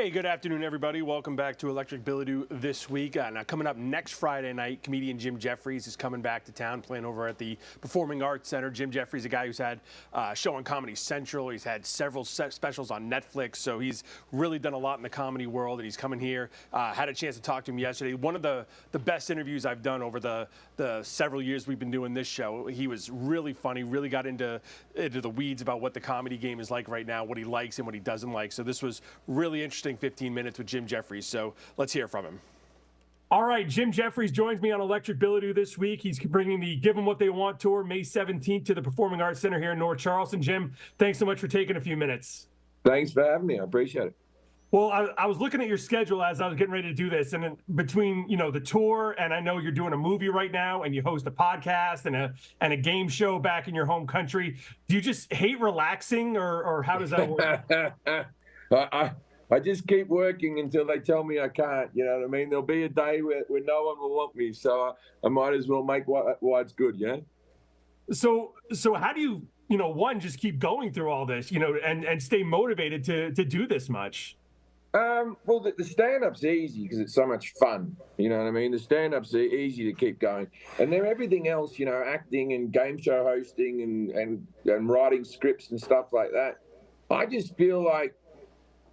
Hey, good afternoon, everybody. Welcome back to Electric Bilodeau this week. Now, coming up next Friday night, comedian Jim Jefferies is coming back to town, playing over at the Performing Arts Center. Jim Jefferies, a guy who's had a show on Comedy Central. He's had several specials on Netflix, so he's really done a lot in the comedy world, and he's coming here. Had a chance to talk to him yesterday. One of the best interviews I've done over the several years we've been doing this show. He was really funny, really got into the weeds about what the comedy game is like right now, what he likes and what he doesn't like. So this was really interesting. 15 minutes with Jim Jefferies. So let's hear from him. All right, Jim Jefferies joins me on Electric Bilodeau this week. He's bringing the Give Them What They Want tour May 17th to the Performing Arts Center here in North Charleston. Jim, thanks so much for taking a few minutes. Thanks for having me. I appreciate it. Well, I was looking at your schedule as I was getting ready to do this, and between the tour, and I know you're doing a movie right now, and you host a podcast and a game show back in your home country. Do you just hate relaxing, or how does that work? I just keep working until they tell me I can't. You know what I mean? There'll be a day where no one will want me, so I might as well make why it's good, yeah? So how do you, one, just keep going through all this, and stay motivated to do this much? Well, the stand-up's easy because it's so much fun. You know what I mean? The stand-up's easy to keep going. And then everything else, acting and game show hosting and writing scripts and stuff like that, I just feel like,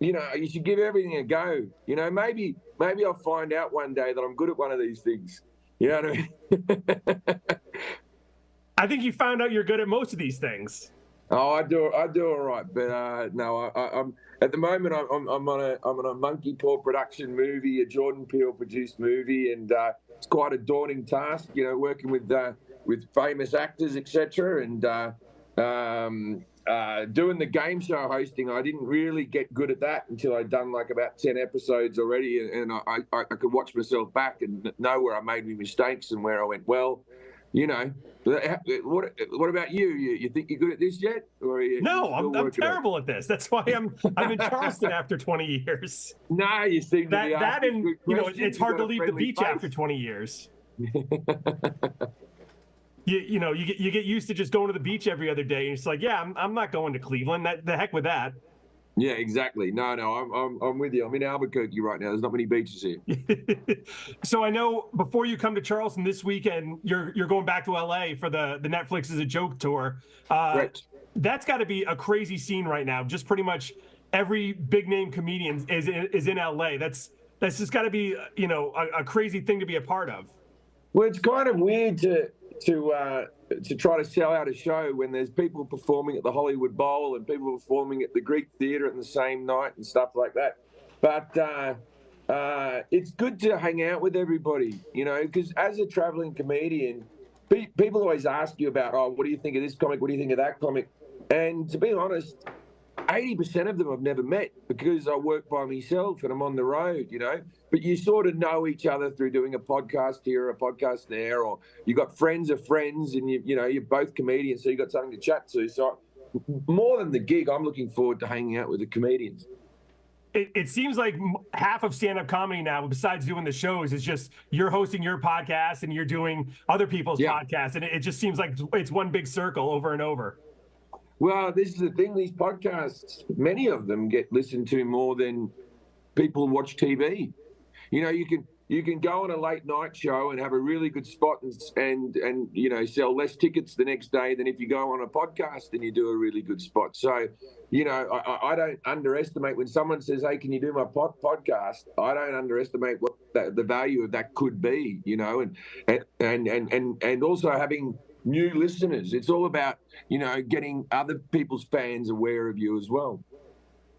you should give everything a go. Maybe I'll find out one day that I'm good at one of these things. You know what I mean? I think you found out you're good at most of these things. Oh, I do all right, but no, I'm at the moment I'm on a Monkey Paw production movie, a Jordan Peele produced movie, and it's quite a daunting task. Working with famous actors, etc. And doing the game show hosting, I didn't really get good at that until I'd done like about 10 episodes already, and I could watch myself back and know where I made my mistakes and where I went well. What about you? You think you're good at this yet? Or no, I'm terrible at this. That's why I'm in Charleston after 20 years. No, you seem to be that and it's hard to leave the beach after 20 years. You get used to just going to the beach every other day, and it's like, yeah, I'm not going to Cleveland. The heck with that. Yeah, exactly. No, I'm with you. I'm in Albuquerque right now. There's not many beaches here. So I know before you come to Charleston this weekend, you're going back to LA for the Netflix is a Joke tour. Right. That's got to be a crazy scene right now. Just pretty much every big name comedian is in LA. That's just got to be a crazy thing to be a part of. Well, it's kind of weird to try to sell out a show when there's people performing at the Hollywood Bowl and people performing at the Greek Theatre on the same night and stuff like that. But it's good to hang out with everybody, because as a traveling comedian, people always ask you about, oh, what do you think of this comic? What do you think of that comic? And to be honest, 80% of them I've never met because I work by myself and I'm on the road, But you sort of know each other through doing a podcast here or a podcast there, or you got friends of friends and you're both comedians, so you got something to chat to. So more than the gig, I'm looking forward to hanging out with the comedians. It seems like half of stand-up comedy now, besides doing the shows, is just you're hosting your podcast and you're doing other people's podcasts, and it just seems like it's one big circle over and over. Well, this is the thing. These podcasts, many of them get listened to more than people watch TV. You can go on a late night show and have a really good spot and sell less tickets the next day than if you go on a podcast and you do a really good spot. So, I don't underestimate when someone says, "Hey, can you do my podcast?" I don't underestimate what the value of that could be. And also having new listeners. It's all about, getting other people's fans aware of you as well.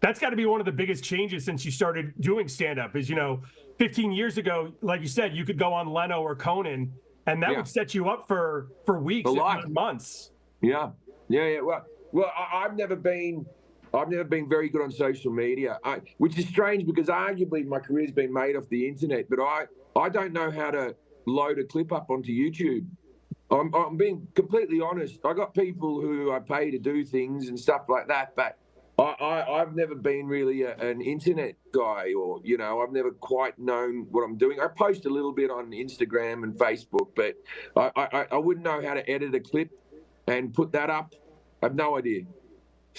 That's got to be one of the biggest changes since you started doing stand-up is, 15 years ago, like you said, you could go on Leno or Conan, and that would set you up for weeks, if not months. Yeah. Well, I've never been very good on social media, which is strange because arguably my career's been made off the internet, but I don't know how to load a clip up onto YouTube. I'm being completely honest. I got people who I pay to do things and stuff like that, but I've never been really an internet guy, or I've never quite known what I'm doing. I post a little bit on Instagram and Facebook, but I wouldn't know how to edit a clip and put that up. I have no idea.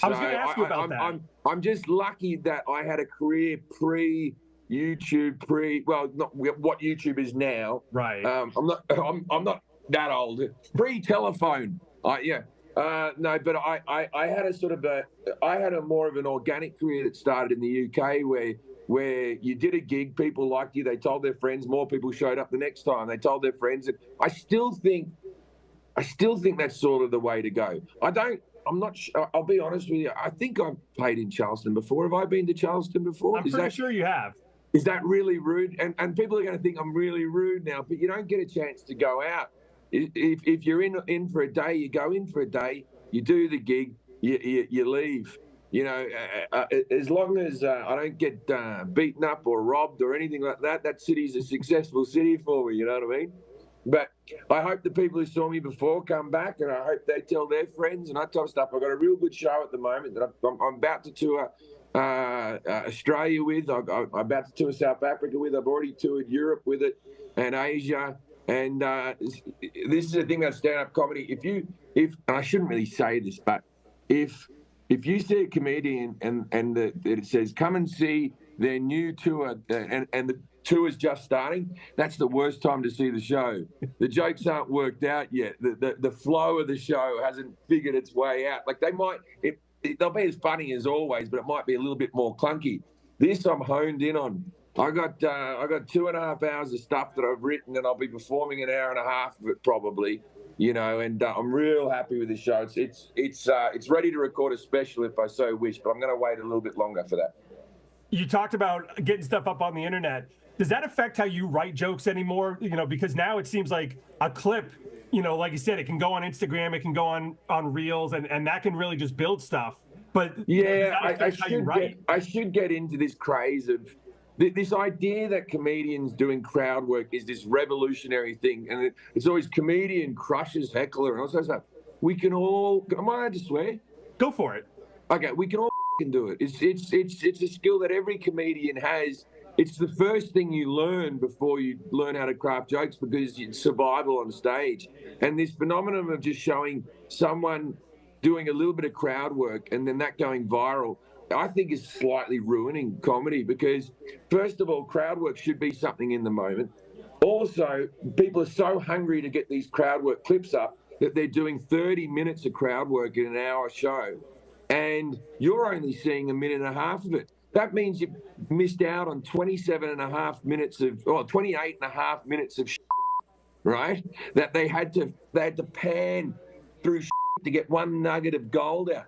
I So was going to ask you about that. I'm just lucky that I had a career pre-YouTube, not what YouTube is now. Right. I'm not that old. Pre-telephone. No, but I had a more of an organic career that started in the UK where you did a gig, people liked you, they told their friends, more people showed up the next time, they told their friends. And I still think that's sort of the way to go. I'm not sure. I'll be honest with you. I think I've played in Charleston before. Have I been to Charleston before? I'm pretty sure you have. Is that really rude? And people are going to think I'm really rude now, but you don't get a chance to go out. If you're in for a day, you go in for a day, you do the gig, you leave. You know, as long as I don't get beaten up or robbed or anything like that, that city's a successful city for me. You know what I mean? But I hope the people who saw me before come back, and I hope they tell their friends and that type of stuff. I've got a real good show at the moment that I'm about to tour Australia with. I'm about to tour South Africa with. I've already toured Europe with it and Asia. And this is the thing about stand-up comedy. If and I shouldn't really say this, but if you see a comedian and it says come and see their new tour and the tour is just starting, that's the worst time to see the show. The jokes aren't worked out yet. The flow of the show hasn't figured its way out. Like they'll be as funny as always, but it might be a little bit more clunky. This I'm honed in on. I got 2.5 hours of stuff that I've written, and I'll be performing an hour and a half of it probably. You know, and I'm real happy with the show. It's ready to record a special if I so wish, but I'm going to wait a little bit longer for that. You talked about getting stuff up on the internet. Does that affect how you write jokes anymore? You know, because now it seems like a clip, you know, like you said, it can go on Instagram, it can go on Reels, and that can really just build stuff. But yeah, I should get into this craze of this idea that comedians doing crowd work is this revolutionary thing, and it's always comedian crushes heckler and all that stuff. We can all. Am I allowed to swear? Go for it. Okay, we can all do it. It's a skill that every comedian has. It's the first thing you learn before you learn how to craft jokes, because it's survival on stage. And this phenomenon of just showing someone doing a little bit of crowd work and then that going viral, I think is slightly ruining comedy, because first of all, crowd work should be something in the moment. Also, people are so hungry to get these crowd work clips up that they're doing 30 minutes of crowd work in an hour show, and you're only seeing a minute and a half of it. That means you missed out on 28 and a half minutes of right? That they had to pan through to get one nugget of gold out.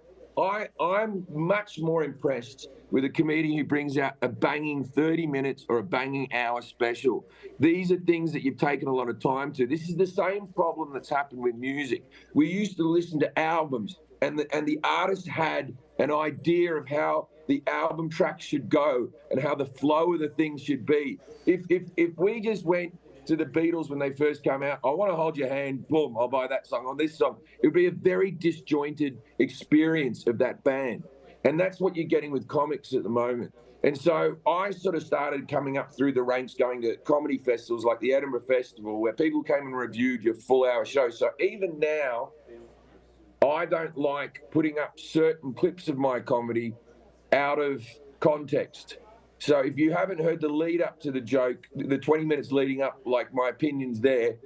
I'm much more impressed with a comedian who brings out a banging 30 minutes or a banging hour special. These are things that you've taken a lot of time to. This is the same problem that's happened with music. We used to listen to albums, and the artist had an idea of how the album track should go and how the flow of the thing should be. If we just went to the Beatles when they first came out, I want to hold your hand, boom, I'll buy that song on this song. It would be a very disjointed experience of that band. And that's what you're getting with comics at the moment. And so I sort of started coming up through the ranks, going to comedy festivals like the Edinburgh Festival, where people came and reviewed your full hour show. So even now, I don't like putting up certain clips of my comedy out of context. So if you haven't heard the lead up to the joke, the 20 minutes leading up, like my opinion's there,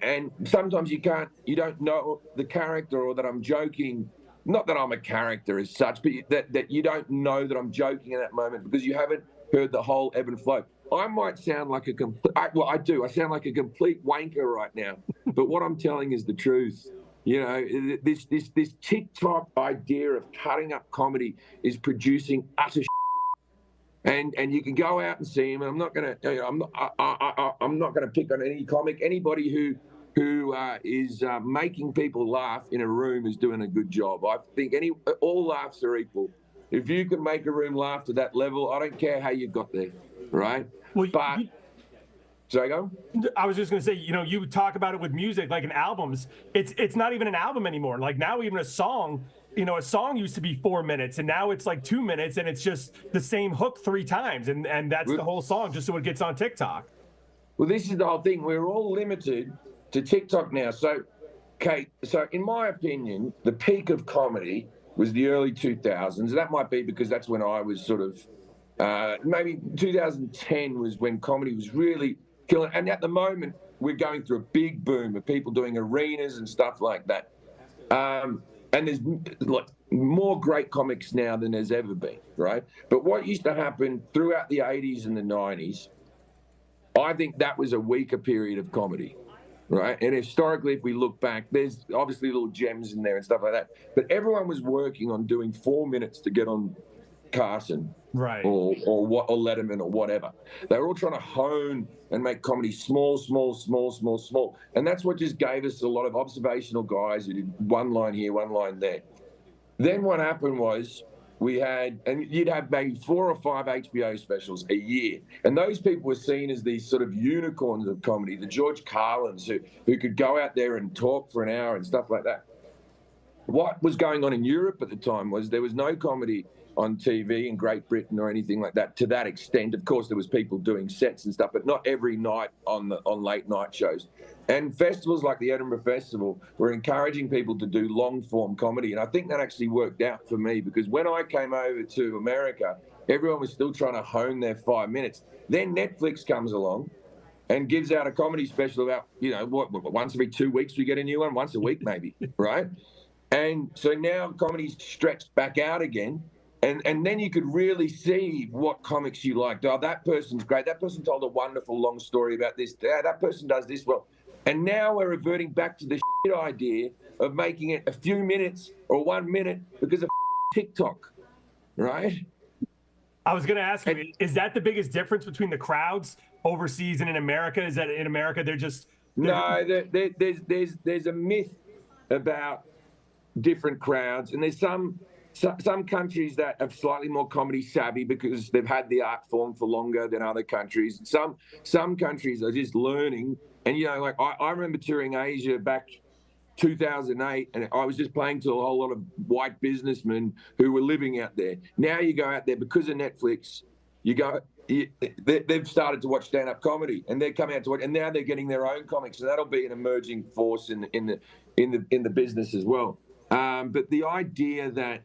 and sometimes you don't know the character, or that I'm joking, not that I'm a character as such, but that you don't know that I'm joking in that moment because you haven't heard the whole ebb and flow. I might sound like I do. I sound like a complete wanker right now, but what I'm telling is the truth. You know, this TikTok idea of cutting up comedy is producing utter and you can go out and see him. And I'm not gonna pick on any comic. Anybody who is making people laugh in a room is doing a good job. I think all laughs are equal. If you can make a room laugh to that level, I don't care how you got there, right? Well, Sorry, go. I was just going to say, you know, you talk about it with music, like in albums. It's not even an album anymore. Like now, even a song, you know, a song used to be 4 minutes, and now it's like 2 minutes, and it's just the same hook 3 times, and that's the whole song, just so it gets on TikTok. Well, this is the whole thing. We're all limited to TikTok now. So, Kate, in my opinion, the peak of comedy was the early 2000s. That might be because that's when I was sort of, maybe 2010 was when comedy was really killing. And at the moment, we're going through a big boom of people doing arenas and stuff like that. And there's like more great comics now than there's ever been, right? But what used to happen throughout the 80s and the 90s, I think that was a weaker period of comedy, right? And historically, if we look back, there's obviously little gems in there and stuff like that. But everyone was working on doing 4 minutes to get on Carson, right, or Letterman or whatever. They were all trying to hone and make comedy small, and that's what just gave us a lot of observational guys who did one line here, one line there. Then what happened was you'd have maybe 4 or 5 HBO specials a year, and those people were seen as these sort of unicorns of comedy, the George Carlins who could go out there and talk for an hour and stuff like that. What was going on in Europe at the time was there was no comedy on TV in Great Britain or anything like that to that extent. Of course, there was people doing sets and stuff, but not every night on late night shows. And festivals like the Edinburgh Festival were encouraging people to do long form comedy. And I think that actually worked out for me, because when I came over to America, everyone was still trying to hone their 5 minutes. Then Netflix comes along and gives out a comedy special about, once every 2 weeks we get a new one, once a week maybe, right? And so now comedy's stretched back out again. And then you could really see what comics you liked. Oh, that person's great. That person told a wonderful long story about this. That person does this well. And now we're reverting back to the shit idea of making it a few minutes or 1 minute because of TikTok, right? I was going to ask you, is that the biggest difference between the crowds overseas and in America? Is that in America No, there's a myth about different crowds, and there's some countries that have slightly more comedy savvy because they've had the art form for longer than other countries. Some countries are just learning. And, like I remember touring Asia back 2008, and I was just playing to a whole lot of white businessmen who were living out there. Now you go out there because of Netflix, they've started to watch stand-up comedy, and they're coming out to watch, and now they're getting their own comics, and that'll be an emerging force in the business as well. But the idea that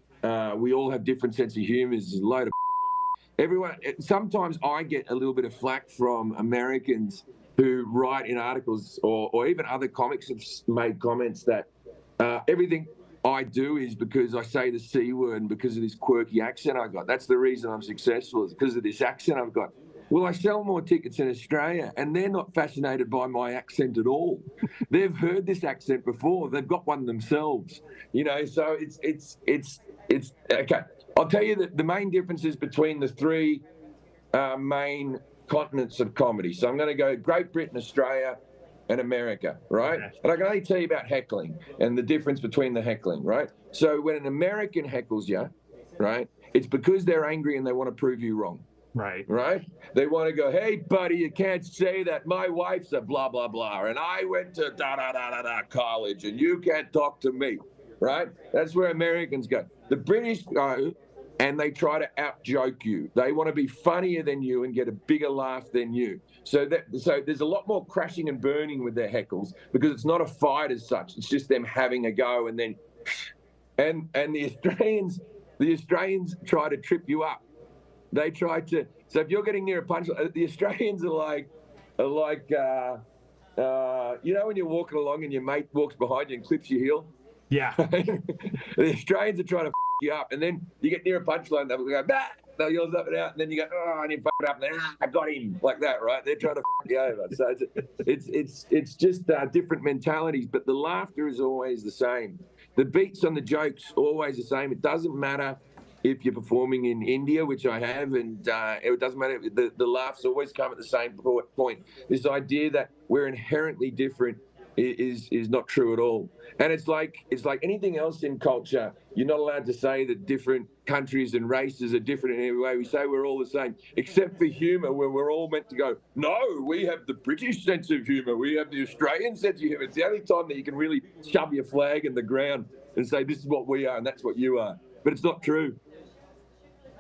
we all have different sense of humor is a load of everyone. Sometimes I get a little bit of flack from Americans who write in articles, or even other comics have made comments that everything I do is because I say the C word and because of this quirky accent I got. That's the reason I'm successful, is because of this accent I've got. Well, I sell more tickets in Australia, and they're not fascinated by my accent at all. They've heard this accent before. They've got one themselves, So it's okay. I'll tell you that the main differences between the 3 main continents of comedy. So I'm going to go Great Britain, Australia, and America, right? Okay. And I can only tell you about heckling and the difference between the heckling, right? So when an American heckles you, right, it's because they're angry and they want to prove you wrong. Right. Right? They want to go, hey, buddy, you can't say that. My wife's a blah, blah, blah. And I went to college, and you can't talk to me. Right? That's where Americans go. The British go, and they try to out-joke you. They want to be funnier than you and get a bigger laugh than you. So there's a lot more crashing and burning with their heckles, because it's not a fight as such. It's just them having a go, and then and the Australians try to trip you up. They try to. So if you're getting near a punchline, the Australians are like, when you're walking along and your mate walks behind you and clips your heel. Yeah. The Australians are trying to you up, and then you get near a punchline, they'll go, bah! They'll yell up and out, and then you go, oh, and you fuck it up, and then I got him, like that, right? They're trying to you over. So it's just different mentalities, but the laughter is always the same. The beats on the jokes always the same. It doesn't matter if you're performing in India, which I have, and it doesn't matter. The laughs always come at the same point. This idea that we're inherently different is not true at all. And it's like anything else in culture. You're not allowed to say that different countries and races are different in every way. We say we're all the same, except for humour, where we're all meant to go, no, we have the British sense of humour. We have the Australian sense of humour. It's the only time that you can really shove your flag in the ground and say, this is what we are and that's what you are. But it's not true.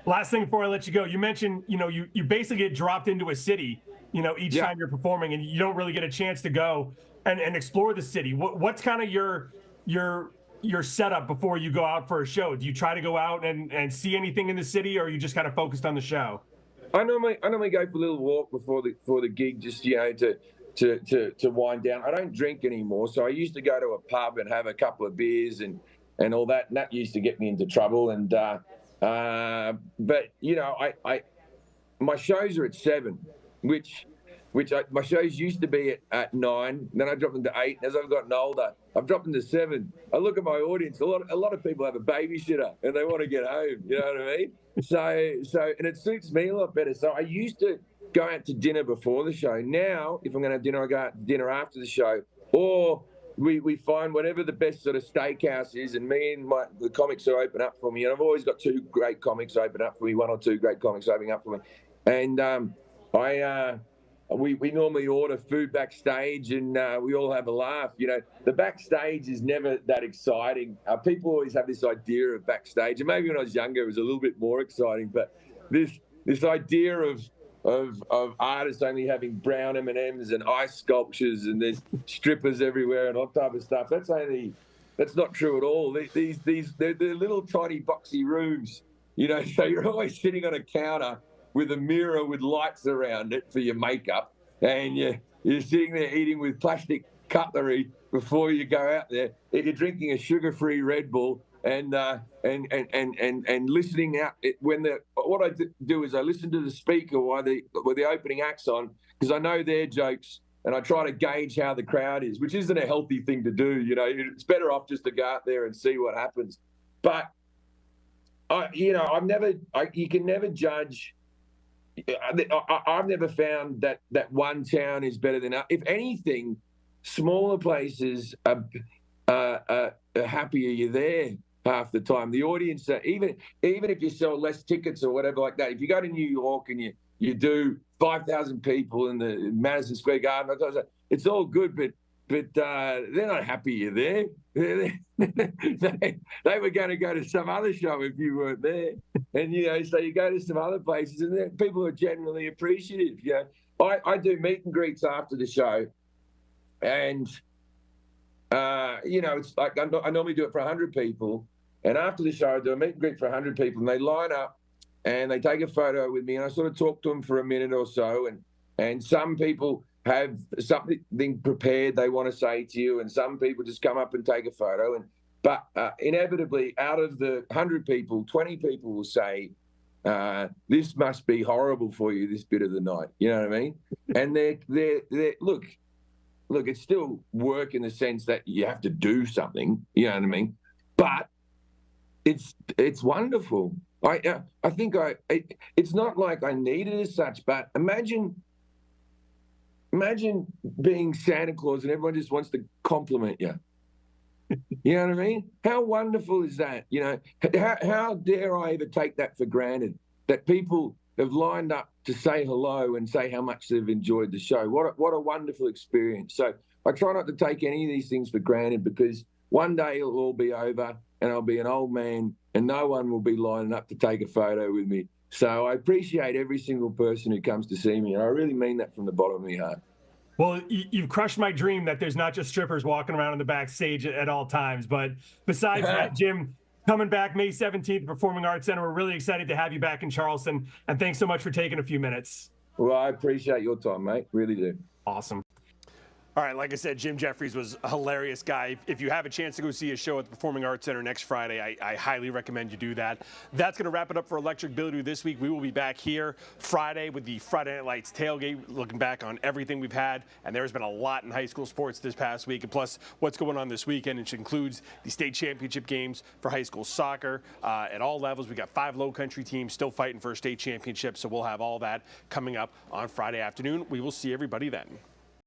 Last thing before I let you go, you mentioned, you basically get dropped into a city, each time you're performing, and you don't really get a chance to go and explore the city. What's kind of your your setup before you go out for a show? Do you try to go out and see anything in the city, or are you just kind of focused on the show? I normally go for a little walk before the gig, just to wind down. I don't drink anymore, so I used to go to a pub and have a couple of beers and all that, and that used to get me into trouble. And but I my shows are at 7, my shows used to be at 9. Then I dropped them to 8. As I've gotten older, I've dropped them to 7. I look at my audience. A lot of people have a babysitter and they want to get home. You know what I mean? So and it suits me a lot better. So I used to go out to dinner before the show. Now, if I'm going to have dinner, I go out to dinner after the show, or we find whatever the best sort of steakhouse is, and me and the comics who open up for me. And I've always got 2 great comics open up for me, 1 or 2 great comics opening up for me, and we normally order food backstage, and we all have a laugh. The backstage is never that exciting. People always have this idea of backstage, and maybe when I was younger, it was a little bit more exciting. But this idea of artists only having brown M&Ms and ice sculptures, and there's strippers everywhere and all type of stuff. That's not true at all. They're little tiny boxy rooms, So you're always sitting on a counter with a mirror with lights around it for your makeup, and you're sitting there eating with plastic cutlery before you go out there. You're drinking a sugar-free Red Bull and listening out. What I do is I listen to the speaker while the opening act's on, because I know their jokes, and I try to gauge how the crowd is, which isn't a healthy thing to do. It's better off just to go out there and see what happens. But you can never judge. I've never found that one town is better than others. If anything, smaller places are happier you're there half the time. The audience, even if you sell less tickets or whatever like that, if you go to New York and you do 5,000 people in the Madison Square Garden, it's all good, but they're not happy you're there. They were going to go to some other show if you weren't there. And, so you go to some other places, and people are generally appreciative. I do meet and greets after the show. And, it's like I normally do it for 100 people. And after the show, I do a meet and greet for 100 people. And they line up and they take a photo with me. And I sort of talk to them for a minute or so. And some people have something prepared they want to say to you, and some people just come up and take a photo. But inevitably, out of the 100 people, 20 people will say, "This must be horrible for you, this bit of the night." You know what I mean? And they're look, it's still work in the sense that you have to do something. You know what I mean? But it's wonderful. I think it's not like I need it as such, but imagine being Santa Claus and everyone just wants to compliment you. You know what I mean? How wonderful is that? How dare I ever take that for granted, that people have lined up to say hello and say how much they've enjoyed the show. What a wonderful experience. So I try not to take any of these things for granted, because one day it'll all be over and I'll be an old man and no one will be lining up to take a photo with me. So I appreciate every single person who comes to see me, and I really mean that from the bottom of my heart. Well, you've crushed my dream that there's not just strippers walking around in the backstage at all times. But besides that, Jim, coming back May 17th, Performing Arts Center, we're really excited to have you back in Charleston. And thanks so much for taking a few minutes. Well, I appreciate your time, mate. Really do. Awesome. All right, like I said, Jim Jefferies was a hilarious guy. If you have a chance to go see his show at the Performing Arts Center next Friday, I highly recommend you do that. That's going to wrap it up for Electric Bilodeau this week. We will be back here Friday with the Friday Night Lights tailgate, looking back on everything we've had. And there's been a lot in high school sports this past week, and plus what's going on this weekend, which includes the state championship games for high school soccer at all levels. We got 5 Lowcountry teams still fighting for a state championship, so we'll have all that coming up on Friday afternoon. We will see everybody then.